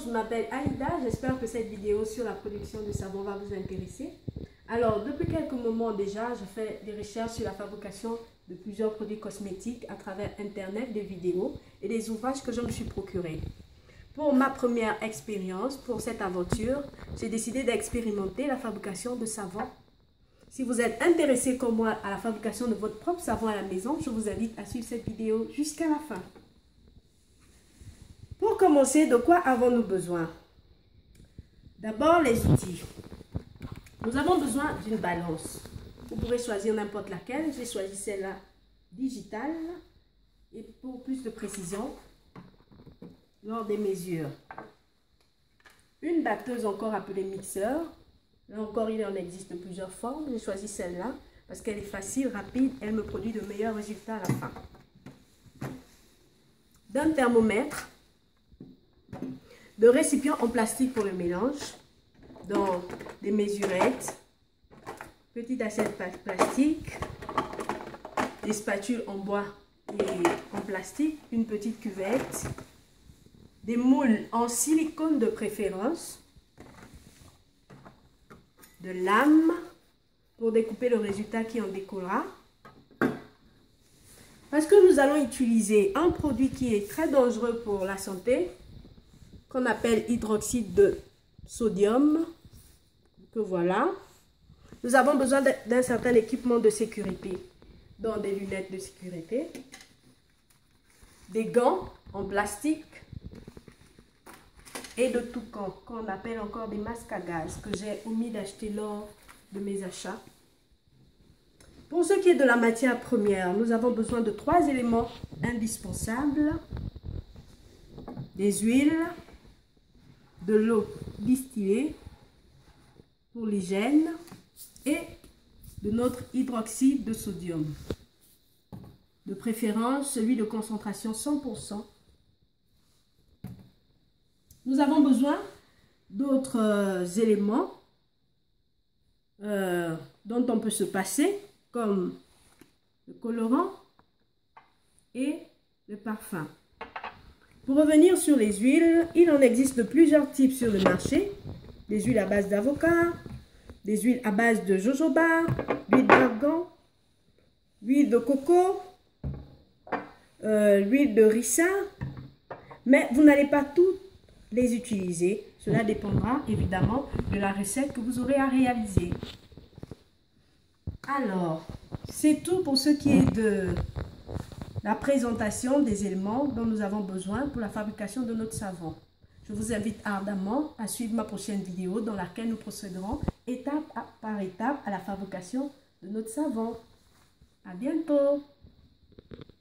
je m'appelle Aïda, j'espère que cette vidéo sur la production de savon va vous intéresser. Alors, depuis quelques moments déjà, je fais des recherches sur la fabrication de plusieurs produits cosmétiques à travers Internet, des vidéos et des ouvrages que je me suis procurés. Pour ma première expérience, pour cette aventure, j'ai décidé d'expérimenter la fabrication de savon. Si vous êtes intéressé comme moi à la fabrication de votre propre savon à la maison, je vous invite à suivre cette vidéo jusqu'à la fin. Pour commencer, de quoi avons-nous besoin? D'abord, les outils. Nous avons besoin d'une balance. Vous pourrez choisir n'importe laquelle. J'ai choisi celle-là digitale. Et pour plus de précision, lors des mesures. Une batteuse encore appelée mixeur. Là encore, il en existe plusieurs formes. J'ai choisi celle-là parce qu'elle est facile, rapide. Elle me produit de meilleurs résultats à la fin. D'un thermomètre. De récipients en plastique pour le mélange, dans des mesurettes, petites assiettes plastique, des spatules en bois et en plastique, une petite cuvette, des moules en silicone de préférence, de lames pour découper le résultat qui en découlera. Parce que nous allons utiliser un produit qui est très dangereux pour la santé, qu'on appelle hydroxyde de sodium, que voilà. Nous avons besoin d'un certain équipement de sécurité, dont des lunettes de sécurité, des gants en plastique et de toucan, qu'on appelle encore des masques à gaz, que j'ai omis d'acheter lors de mes achats. Pour ce qui est de la matière première, nous avons besoin de 3 éléments indispensables: des huiles, de l'eau distillée pour l'hygiène et de notre hydroxyde de sodium. De préférence, celui de concentration 100%. Nous avons besoin d'autres éléments dont on peut se passer, comme le colorant et le parfum. Pour revenir sur les huiles, il en existe de plusieurs types sur le marché. Des huiles à base d'avocat, des huiles à base de jojoba, l'huile d'argan, l'huile de coco, l'huile de ricin. Mais vous n'allez pas toutes les utiliser. Cela dépendra évidemment de la recette que vous aurez à réaliser. Alors, c'est tout pour ce qui est de la présentation des éléments dont nous avons besoin pour la fabrication de notre savon. Je vous invite ardemment à suivre ma prochaine vidéo dans laquelle nous procéderons étape par étape à la fabrication de notre savon. À bientôt!